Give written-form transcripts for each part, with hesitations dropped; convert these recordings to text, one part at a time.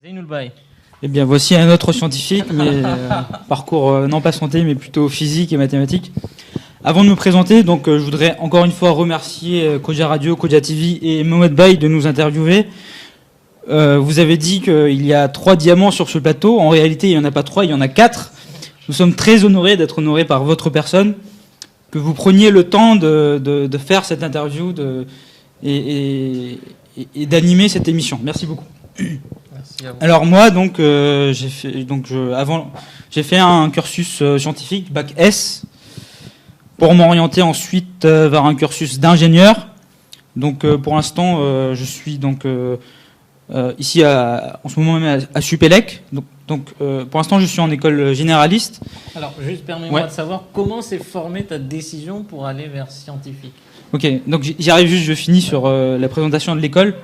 Zeynoul Baye. Eh bien, voici un autre scientifique, mais parcours non pas santé, mais plutôt physique et mathématiques. Avant de me présenter, donc, je voudrais encore une fois remercier Koja Radio, Koja TV et Mohamed Baye de nous interviewer. Vous avez dit qu'il y a 3 diamants sur ce plateau. En réalité, il n'y en a pas 3, il y en a 4. Nous sommes très honorés d'être honorés par votre personne, que vous preniez le temps de faire cette interview et d'animer cette émission. Merci beaucoup. Merci à vous. Alors moi, donc, j'ai fait un cursus scientifique, bac S, pour m'orienter ensuite vers un cursus d'ingénieur. Donc pour l'instant, je suis donc ici en ce moment même à Supélec. Donc pour l'instant, je suis en école généraliste. Alors, juste permets-moi de savoir comment s'est formée ta décision pour aller vers scientifique. Ok, donc j'y arrive juste, je finis sur la présentation de l'école.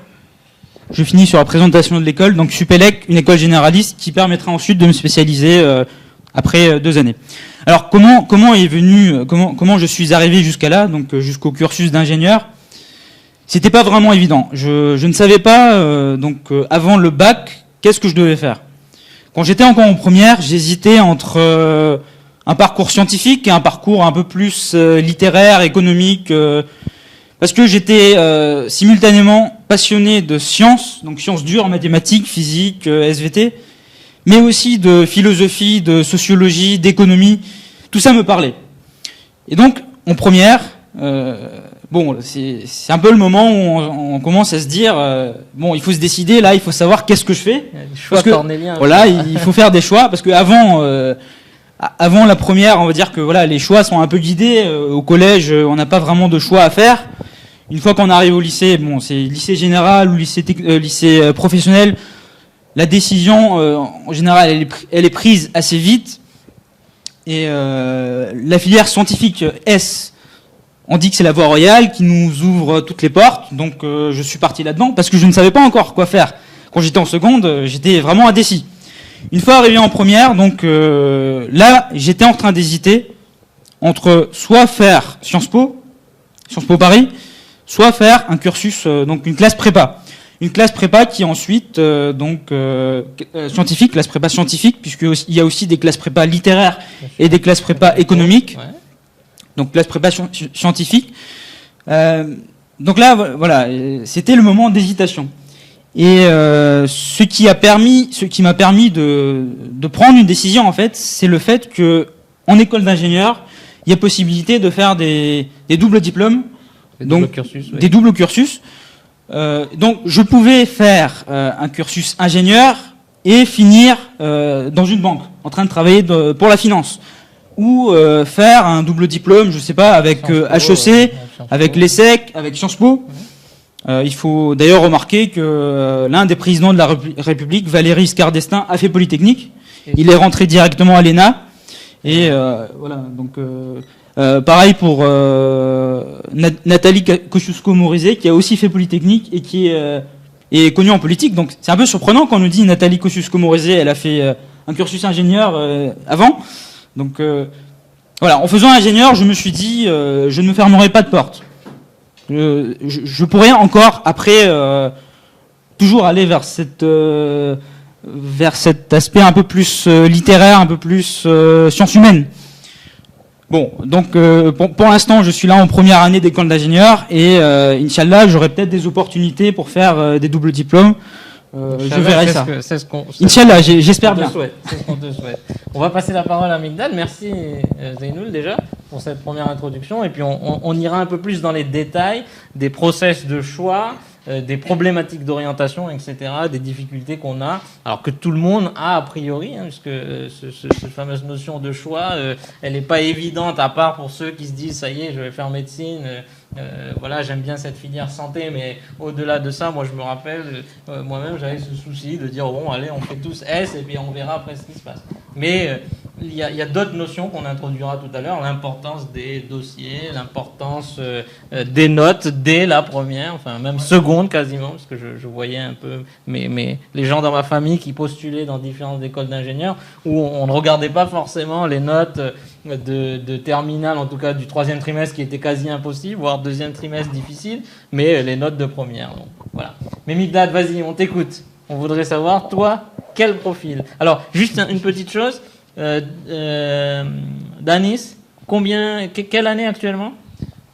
Donc Supélec, une école généraliste qui permettra ensuite de me spécialiser après 2 années. Alors comment je suis arrivé jusqu'à là, donc jusqu'au cursus d'ingénieur. C'était pas vraiment évident. Je ne savais pas avant le bac qu'est-ce que je devais faire. Quand j'étais encore en première, j'hésitais entre un parcours scientifique et un parcours un peu plus littéraire, économique. Parce que j'étais simultanément passionné de sciences, donc sciences dures, mathématiques, physique, SVT, mais aussi de philosophie, de sociologie, d'économie. Tout ça me parlait. Et donc, en première, c'est un peu le moment où on commence à se dire, il faut se décider, là, il faut savoir qu'est-ce que je fais. Choix cornélien. Voilà, il faut faire des choix, parce que avant la première, on va dire que voilà, les choix sont un peu guidés. Au collège, on n'a pas vraiment de choix à faire. Une fois qu'on arrive au lycée, c'est lycée général ou lycée professionnel, la décision, en général, elle est prise assez vite. Et la filière scientifique S, on dit que c'est la voie royale qui nous ouvre toutes les portes. Donc je suis parti là-dedans parce que je ne savais pas encore quoi faire. Quand j'étais en seconde, j'étais vraiment indécis. Une fois arrivé en première, donc là, j'étais en train d'hésiter entre soit faire Sciences Po Paris, soit faire un cursus, donc une classe prépa. Une classe prépa qui ensuite, scientifique, classe prépa scientifique, puisqu'il y a aussi des classes prépa littéraires et des classes prépa économiques. Ouais. Donc classe prépa scientifique. Donc là, voilà, c'était le moment d'hésitation. Et ce qui m'a permis de prendre une décision, en fait, c'est le fait que en école d'ingénieur, il y a possibilité de faire des doubles diplômes, des doubles cursus. Donc je pouvais faire un cursus ingénieur et finir dans une banque, en train de travailler pour la finance, ou faire un double diplôme, je sais pas, avec HEC, avec l'ESSEC, avec Sciences Po. Il faut d'ailleurs remarquer que l'un des présidents de la République, Valéry Giscard d'Estaing, a fait Polytechnique. Il est rentré directement à l'ENA. Et voilà, donc pareil pour Nathalie Kosciusko-Morizet, qui a aussi fait Polytechnique et qui est connue en politique. Donc c'est un peu surprenant quand on nous dit Nathalie Kosciusko-Morizet, elle a fait un cursus ingénieur avant. Donc voilà, en faisant ingénieur, je me suis dit, je ne me fermerai pas de porte. Je pourrais encore, après, toujours aller vers cet aspect un peu plus littéraire, un peu plus sciences humaines. Bon, donc pour l'instant, je suis là en première année d'école d'ingénieur et Inch'Allah, j'aurai peut-être des opportunités pour faire des doubles diplômes. Je verrai ça. Inch'Allah, j'espère bien. C'est ce qu'on te souhaite. On va passer la parole à Migdad. Merci Zeynoul déjà pour cette première introduction. Et puis on ira un peu plus dans les détails des process de choix, des problématiques d'orientation, etc., des difficultés qu'on a, alors que tout le monde a priori, puisque cette fameuse notion de choix, elle n'est pas évidente, à part pour ceux qui se disent, ça y est, je vais faire médecine, voilà, j'aime bien cette filière santé, mais au-delà de ça, moi je me rappelle, moi-même j'avais ce souci de dire, bon, allez, on fait tous S, et puis on verra après ce qui se passe. Mais il y a d'autres notions qu'on introduira tout à l'heure, l'importance des dossiers, l'importance des notes dès la première, enfin même seconde quasiment, parce que je voyais un peu les gens dans ma famille qui postulaient dans différentes écoles d'ingénieurs, où on ne regardait pas forcément les notes de terminale, en tout cas du 3e trimestre qui était quasi impossible, voire 2e trimestre difficile, mais les notes de première. Donc, voilà. Mais Migdad, vas-y, on t'écoute. On voudrait savoir, toi, quel profil? Alors, juste une petite chose. Danis, quelle année actuellement?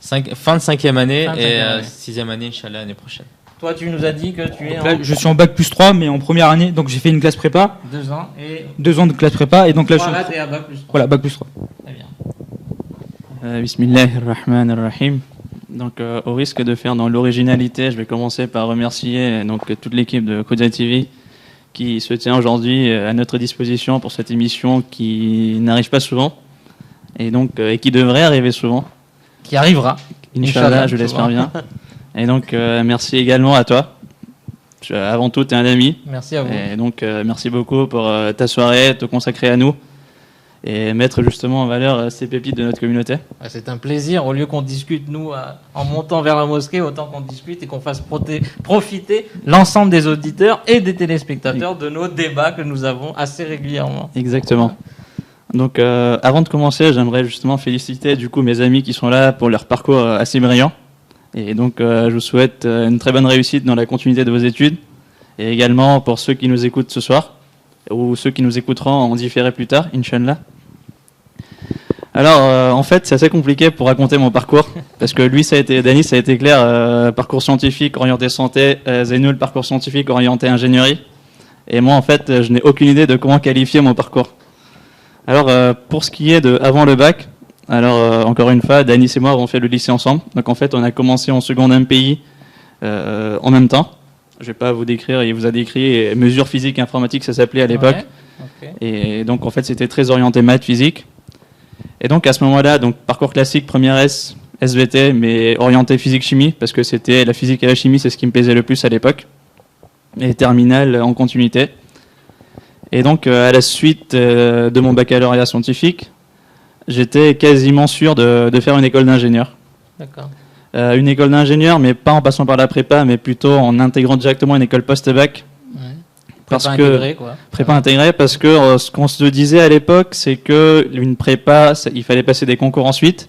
Fin de 5e année Fin de et 5e année. 6e année, Inch'Allah, l'année prochaine. Toi, tu nous as dit que tu es Donc là, en je suis en bac plus 3, mais en première année, donc j'ai fait une classe prépa, 2 ans et 2 ans de classe prépa, et donc là, je suis voilà, t'es à bac plus 3. voilà, bac plus 3. Très bien. Bismillahirrahmanirrahim. Donc, au risque de faire dans l'originalité, je vais commencer par remercier donc toute l'équipe de Khudaï TV qui se tient aujourd'hui à notre disposition pour cette émission qui n'arrive pas souvent et donc et qui devrait arriver souvent. Qui arrivera. Inch'Allah, je l'espère bien. Et donc, merci également à toi. Avant tout, tu es un ami. Merci à vous. Et donc, merci beaucoup pour ta soirée, te consacrer à nous et mettre justement en valeur ces pépites de notre communauté. C'est un plaisir, au lieu qu'on discute, nous, en montant vers la mosquée, autant qu'on discute et qu'on fasse profiter l'ensemble des auditeurs et des téléspectateurs de nos débats que nous avons assez régulièrement. Exactement. Donc, avant de commencer, j'aimerais justement féliciter du coup mes amis qui sont là pour leur parcours assez brillant. Et donc, je vous souhaite une très bonne réussite dans la continuité de vos études. Et également pour ceux qui nous écoutent ce soir, ou ceux qui nous écouteront en différé plus tard, Inch'Allah. Alors, en fait, c'est assez compliqué pour raconter mon parcours, parce que lui, Danis, ça a été clair, parcours scientifique orienté santé, Zainoul, parcours scientifique orienté ingénierie. Et moi, en fait, je n'ai aucune idée de comment qualifier mon parcours. Alors, pour ce qui est de avant le bac, alors encore une fois, Danis et moi avons fait le lycée ensemble. Donc, en fait, on a commencé en seconde MPI en même temps. Je vais pas vous décrire, il vous a décrit mesures physiques et informatiques, ça s'appelait à l'époque. Ouais, okay. Et donc, en fait, c'était très orienté maths, physique. Et donc, à ce moment-là, donc parcours classique, première S, SVT, mais orienté physique-chimie, parce que c'était la physique et la chimie, c'est ce qui me plaisait le plus à l'époque. Et terminale en continuité. Et donc, à la suite de mon baccalauréat scientifique, j'étais quasiment sûr de faire une école d'ingénieur. D'accord. Une école d'ingénieur, mais pas en passant par la prépa, mais plutôt en intégrant directement une école post-bac. Ouais. Parce Prépa que intégrée, quoi. prépa intégrée, parce que ce qu'on se disait à l'époque, c'est que une prépa, il fallait passer des concours ensuite,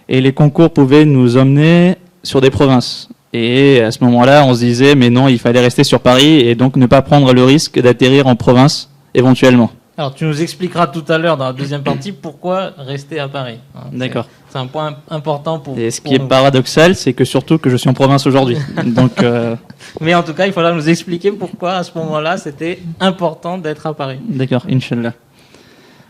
et les concours pouvaient nous emmener sur des provinces. Et à ce moment-là, on se disait, mais non, il fallait rester sur Paris et donc ne pas prendre le risque d'atterrir en province éventuellement. Alors, tu nous expliqueras tout à l'heure dans la deuxième partie pourquoi rester à Paris. Hein. D'accord. C'est un point important pour. Et ce pour qui est nous. paradoxal, c'est que surtout que je suis en province aujourd'hui. Donc, Mais en tout cas, il faudra nous expliquer pourquoi à ce moment-là, c'était important d'être à Paris. d'accord, Inch'Allah.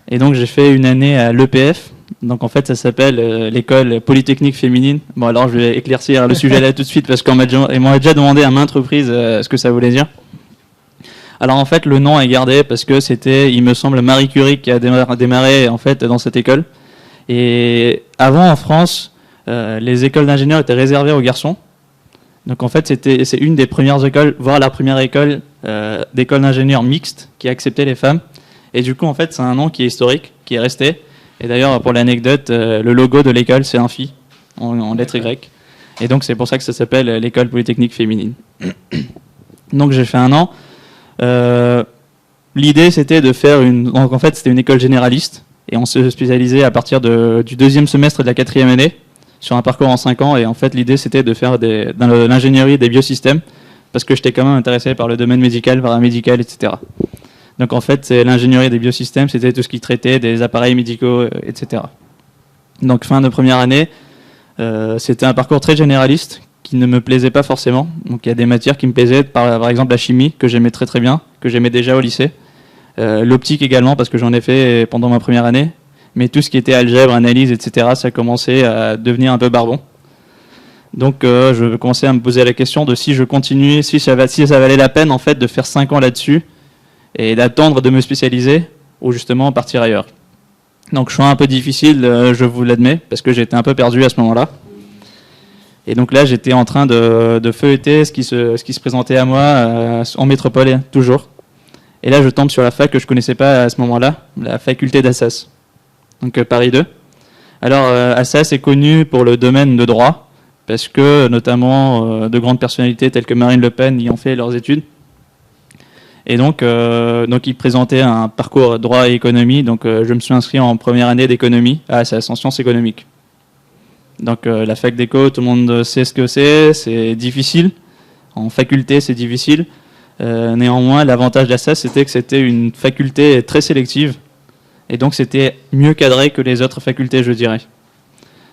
Et donc, j'ai fait une année à l'EPF. Donc, en fait, ça s'appelle l'école polytechnique féminine. Bon, alors, je vais éclaircir le sujet là tout de suite parce qu'on m'a déjà demandé à maintes reprises ce que ça voulait dire. Alors, en fait, le nom est gardé parce que c'était, il me semble, Marie Curie qui a démarré en fait dans cette école. Et avant, en France, les écoles d'ingénieurs étaient réservées aux garçons. Donc, en fait, c'est une des premières écoles, voire la première école d'école d'ingénieurs mixte qui acceptait les femmes. Et du coup, en fait, c'est un nom qui est historique, qui est resté. Et d'ailleurs, pour l'anecdote, le logo de l'école, c'est un phi, en lettres Y. Et donc, c'est pour ça que ça s'appelle l'école polytechnique féminine. Donc, j'ai fait un an. L'idée, c'était de faire donc, en fait, c'était une école généraliste. Et on se spécialisait à partir du deuxième semestre de la 4e année, sur un parcours en 5 ans. Et en fait, l'idée, c'était de faire dans l'ingénierie des biosystèmes, parce que j'étais quand même intéressé par le domaine médical, paramédical, etc. Donc en fait, c'est l'ingénierie des biosystèmes, c'était tout ce qui traitait des appareils médicaux, etc. Donc fin de première année, c'était un parcours très généraliste qui ne me plaisait pas forcément. Donc il y a des matières qui me plaisaient, par exemple la chimie, que j'aimais très très bien, que j'aimais déjà au lycée. L'optique également, parce que j'en ai fait pendant ma première année. Mais tout ce qui était algèbre, analyse, etc., ça commençait à devenir un peu barbon. Donc je commençais à me poser la question de si je continuais, si ça valait la peine en fait de faire 5 ans là-dessus, et d'attendre de me spécialiser ou justement partir ailleurs. Donc choix un peu difficile, je vous l'admets, parce que j'étais un peu perdu à ce moment-là. Et donc là, j'étais en train de feuilleter ce qui se présentait à moi en métropole, toujours. Et là, je tombe sur la fac que je connaissais pas à ce moment-là, la faculté d'Assas, donc Paris 2. Alors Assas est connu pour le domaine de droit, parce que notamment de grandes personnalités telles que Marine Le Pen y ont fait leurs études. Et donc il présentait un parcours droit et économie. Donc, je me suis inscrit en première année d'économie à Assas, en sciences économiques. Donc, la fac d'éco, tout le monde sait ce que c'est difficile. En faculté, c'est difficile. Néanmoins, l'avantage d'Assas, c'était que c'était une faculté très sélective. Et donc, c'était mieux cadré que les autres facultés, je dirais.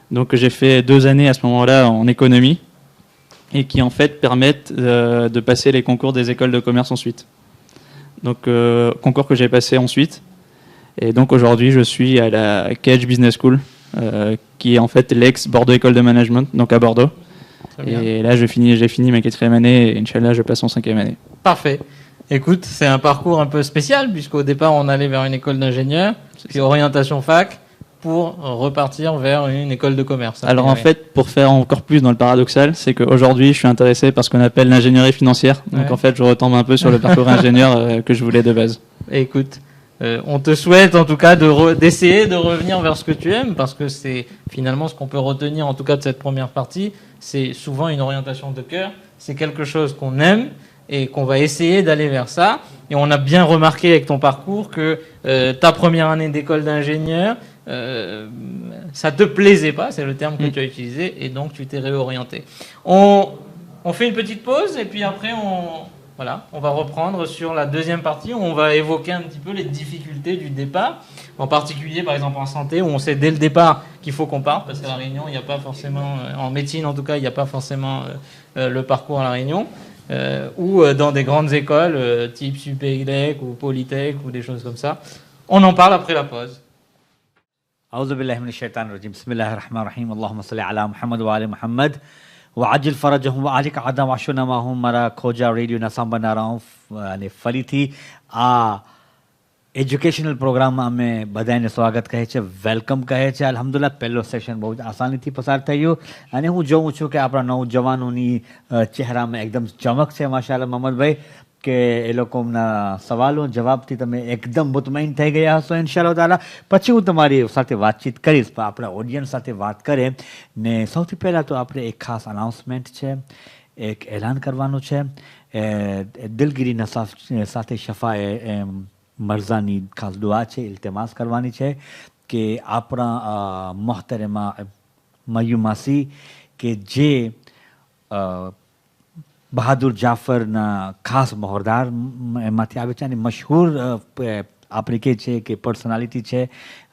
Donc, j'ai fait 2 années à ce moment-là en économie et qui, en fait, permettent de passer les concours des écoles de commerce ensuite. Donc, concours que j'ai passé ensuite. Et donc, aujourd'hui, je suis à la Cage Business School, qui est en fait l'ex-Bordeaux École de Management, donc à Bordeaux. Et là, j'ai fini ma 4e année et Inch'Allah, je passe en 5e année. Parfait. Écoute, c'est un parcours un peu spécial, puisqu'au départ, on allait vers une école d'ingénieur, puis orientation fac, pour repartir vers une école de commerce. Alors en fait, pour faire encore plus dans le paradoxal, c'est qu'aujourd'hui, je suis intéressé par ce qu'on appelle l'ingénierie financière. Donc en fait, je retombe un peu sur le parcours ingénieur que je voulais de base. Écoute, on te souhaite en tout cas d'essayer de revenir vers ce que tu aimes, parce que c'est finalement ce qu'on peut retenir en tout cas de cette première partie. C'est souvent une orientation de cœur, c'est quelque chose qu'on aime et qu'on va essayer d'aller vers ça. Et on a bien remarqué avec ton parcours que ta première année d'école d'ingénieur, ça te plaisait pas, c'est le terme que tu as utilisé, et donc tu t'es réorienté. On fait une petite pause et puis après on va reprendre sur la deuxième partie où on va évoquer un petit peu les difficultés du départ, en particulier par exemple en santé où on sait dès le départ qu'il faut qu'on parte parce qu'à La Réunion il n'y a pas forcément, en médecine en tout cas il n'y a pas forcément le parcours à La Réunion, ou dans des grandes écoles type Supélec ou Polytech ou des choses comme ça. On en parle après la pause. أعوذ بالله من الشيطان الرجيم بسم الله الرحمن الرحيم اللهم صل على محمد وعلى محمد وعجل فرجهم وعليك عدم عشنا ما هم مرا खोजा રેડિયોના સાંભળનારાઓ અને ફરીથી આ એજ્યુકેશનલ પ્રોગ્રામમાં અમે બધાને સ્વાગત કહે છે, વેલકમ કહે છે. અલ્હમ્દુલિલ્લાહ પહેલો સેશન બહુ જ આસાનીથી પસાર થયો અને હું જોઉં છું કે આપણા નવજવાનોની ચહેરામાં એકદમ ચમક છે માશાઅલ્લાહ મોહમ્મદભાઈ, કે એ લોકોના સવાલો જવાબથી તમે એકદમ મુતમઈન થઈ ગયા હશો ઇન્શાઅલ્લાહ તાલા. પછી હું તમારી સાથે વાતચીત કરીશ, પણ આપણા ઓડિયન્સ સાથે વાત કરે ને સૌથી પહેલાં તો આપણે એક ખાસ અનાઉન્સમેન્ટ છે, એક એલાન કરવાનું છે. દિલગીરીના સાથે શફાએ મરઝાની ખાસ દુઆ છે, ઇલ્તિમાસ કરવાની છે કે આપણા મોહતરમા મયુમાસી કે જે બહાદુર જાફરના ખાસ મહોરદાર એમાંથી આવે છે અને મશહૂર આપણે કહે છે કે પર્સનાલિટી છે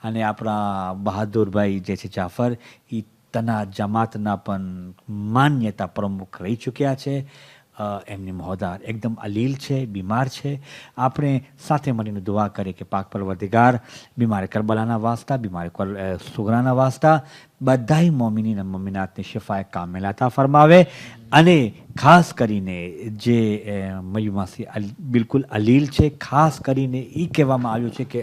અને આપણા બહાદુરભાઈ જે છે જાફર એ તના જમાતના પણ માન્યતા પ્રમુખ રહી ચૂક્યા છે. એમની મહોદાર એકદમ અલીલ છે, બીમાર છે. આપણે સાથે મળીને દુઆ કરીએ કે પાક પરવરદિગાર બીમારે કરબલાના વાસ્તા, બીમારે સુગરાના વાસ્તા બધાય મોમિનીન અને મોમિનાતને શિફાએ કામિલા અતા ફરમાવે. અને ખાસ કરીને જે મયુમાસી બિલકુલ અલીલ છે, ખાસ કરીને એ કહેવામાં આવ્યું છે કે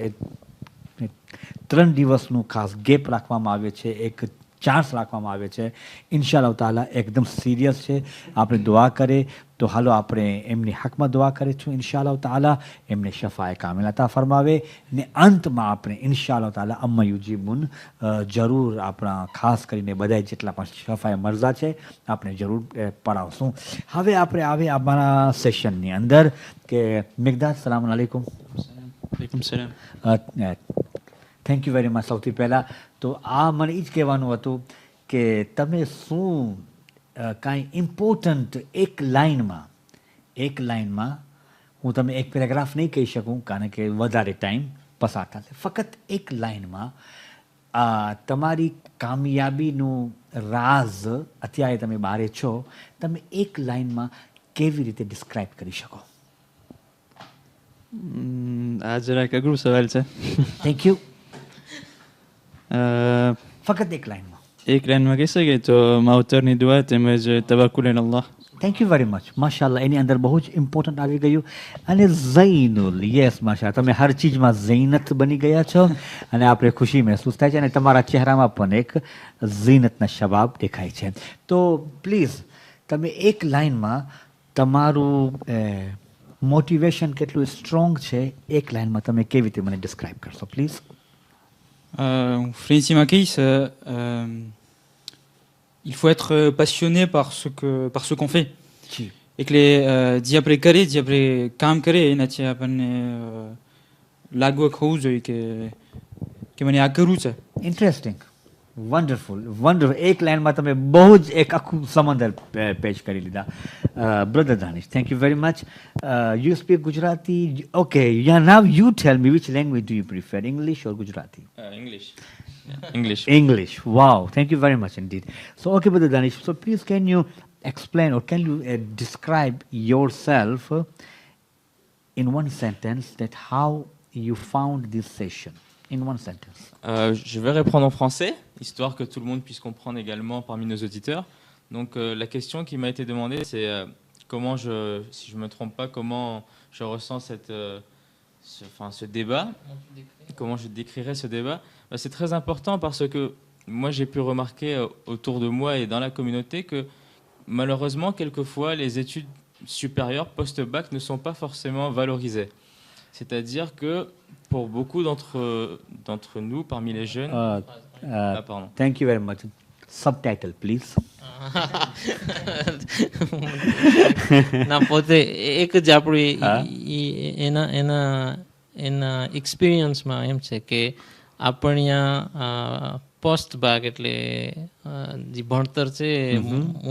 3 દિવસનું ખાસ ગેપ રાખવામાં આવ્યો છે, એક ચાન્સ રાખવામાં આવે છે. ઇન્શાઅલ્લાહ તાલા એકદમ સિરિયસ છે. આપણે દુઆ કરે તો હાલો આપણે એમની હકમાં દુઆ કરીશું ઇન્શાઅલ્લાહ તાલા એમને શફાએ કામિલા અતા ફરમાવે. ને અંતમાં આપણે ઇન્શાઅલ્લાહ તાલા અમ્મા યુજીબુન જરૂર આપણા ખાસ કરીને બધા જેટલા પણ શફાએ મરઝા છે આપણે જરૂર પડાવશું. હવે આપણે આવે અમારા સેશનની અંદર કે મિકદાદ સલામ અલૈકુમ. Alaikum salam. Thank you very much. સૌથી પહેલાં તો આ મને એ જ કહેવાનું હતું કે તમે શું કાંઈ ઇમ્પોર્ટન્ટ એક લાઇનમાં હું તમે એક પેરેગ્રાફ નહીં કહી શકું કારણ કે વધારે ટાઈમ પસાર થશે. ફક્ત એક લાઇનમાં તમારી કામયાબીનું રાઝ અત્યારે તમે બહારે છો, તમે એક લાઇનમાં કેવી રીતે ડિસ્ક્રાઇબ કરી શકો? આ જરાક અઘરું સવાલ છે. Thank you. ફક્ત એક લાઇનમાં. એક લાઇનમાં કહી શકે તો માવતરની દુઆ તેમજ તવક્કુલ અલ્લાહ. Thank you very much. માશાઅલ્લાહ એની અંદર બહુ જ ઇમ્પોર્ટન્ટ આવી ગયું. અને ઝૈનુલ, યસ માશાઅલ્લાહ તમે હર ચીજમાં ઝૈનત બની ગયા છો અને આપણે ખુશી મહેસૂસ થાય છે અને તમારા ચહેરામાં પણ એક ઝીનતના શબાબ દેખાય છે. તો પ્લીઝ તમે એક લાઇનમાં તમારું મોટિવેશન કેટલું સ્ટ્રોંગ છે એક લાઇનમાં તમે કેવી રીતે મને ડિસ્ક્રાઇબ કરશો please? Frédéric Makis, il faut être passionné par ce qu'on fait. Et que les diabre carré, diabre kam carré, natia pan lago cause que mani akaruta. Interesting. Wonderful wonderful એક લાઇનમાં તમે બહુ જ એક આખું સમંદર પેચ કરી લીધા brother Danish thank you very much you speak Gujarati okay yeah now you tell me which language do you prefer English or Gujarati English. English. English. Wow, thank you very much indeed. So, okay, Brother Danish, so please can you explain or can you describe yourself in one sentence that how you found this session? In one sentence. Je vais répondre en français, histoire que tout le monde puisse comprendre également parmi nos auditeurs. Donc la question qui m'a été demandée, c'est comment si je ne me trompe pas, comment je ressens ce débat, comment je décrirais ce débat. C'est très important parce que moi j'ai pu remarquer autour de moi et dans la communauté que malheureusement quelquefois les études supérieures post-bac ne sont pas forcément valorisées. C'est-à-dire que pour beaucoup d'entre nous, parmi les jeunes... pardon. Thank you very much. Subtitle, please. ના પોતે એક જ આપણી એના એક્સપિરિયન્સમાં એમ છે કે આપણા પોસ્ટ ભાગ એટલે જે ભણતર છે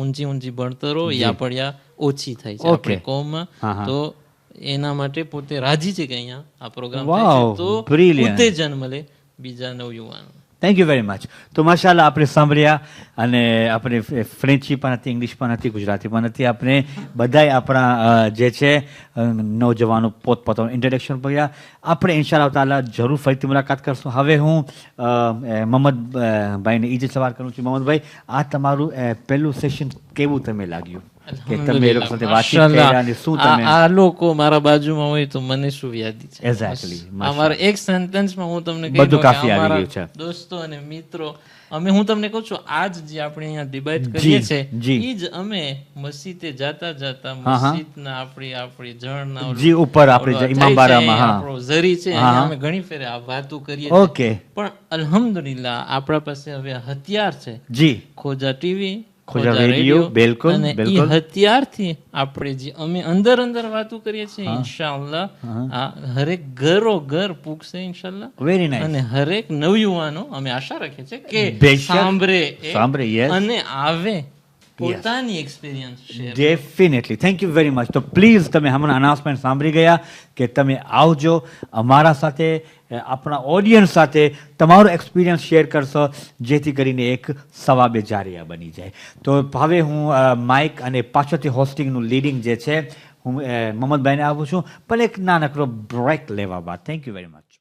ઊંચી ભણતરો એ આપણા ઓછી થાય છે આપણી કોમમાં તો એના માટે પોતે રાજી છે કે અહીંયા આ પ્રોગ્રામ થાય છે તો ઉત્તેજન મળે બીજા નવયુવાનો. Thank you very much. તો માશાલ્લાહ આપણે સાંભળ્યા અને આપણે ફ્રેન્ચી પણ હતી, ઇંગ્લિશ પણ હતી, ગુજરાતી પણ હતી. આપણે બધાય આપણા જે છે નવજવાનો પોતપોતાનું ઇન્ટ્રોડક્શન કર્યા. આપણે ઇન્શાઅલ્લાહ તાલા જરૂર ફરીથી મુલાકાત કરશું. હવે હું મહમ્મદભાઈને એ જ સવાલ કરું છું. મહમ્મદભાઈ, આ તમારું પહેલું સેશન કેવું તમે લાગ્યું? કે તમે એ લોકો સાથે વાતચીત કર્યા અને શું તમે આ લોકો મારા બાજુમાં હોય તો મને શું યાદી છે? એક્ઝેક્ટલી અમારા એક સેન્ટેન્સમાં હું તમને બધું કાફી આવી ગયું છે. દોસ્તો અને મિત્રો હું તમને કહું છું આજ જે આપણે અહીંયા ડિબેટ કરીએ છીએ એ જ અમે મસ્જિદે જાતા મસ્જિદના આપણી જળના જી ઉપર આપણે ઇમામબારામાં આપણો ઝરી છે અમે ઘણી ફેરે આ વાતો કરીએ છીએ. ઓકે, પણ અલ્હમ્દુલિલ્લાહ આપણા પાસે હવે હથિયાર છે. જી, ખોજા ટીવી, ખોજા રેડિયો, બિલકુલ અને એ હથિયારથી આપણે જે અમે અંદર વાતો કરીએ છીએ ઇન્શાઅલ્લાહ આ હરેક ઘર પૂગશે ઇન્શાઅલ્લાહ. Very nice. અને હરેક નવયુવાનો અમે આશા રાખીએ છીએ કે સાંભળે અને આવે પોતાની experience share. Definitely. Thank you very much. તો પ્લીઝ તમે હમણાં અનાઉન્સમેન્ટ સાંભળી ગયા કે તમે આવજો અમારા સાથે, આપણા ઓડિયન્સ સાથે તમારો એક્સપિરિયન્સ શેર કરશો જેથી કરીને એક સવાબે જારિયા બની જાય. તો હવે હું માઇક અને પાછળથી હોસ્ટિંગનું લીડિંગ જે છે હું મહમ્મદભાઈને આપું છું, પણ એક નાનકડો બ્રેક લેવા બાદ. Thank you very much.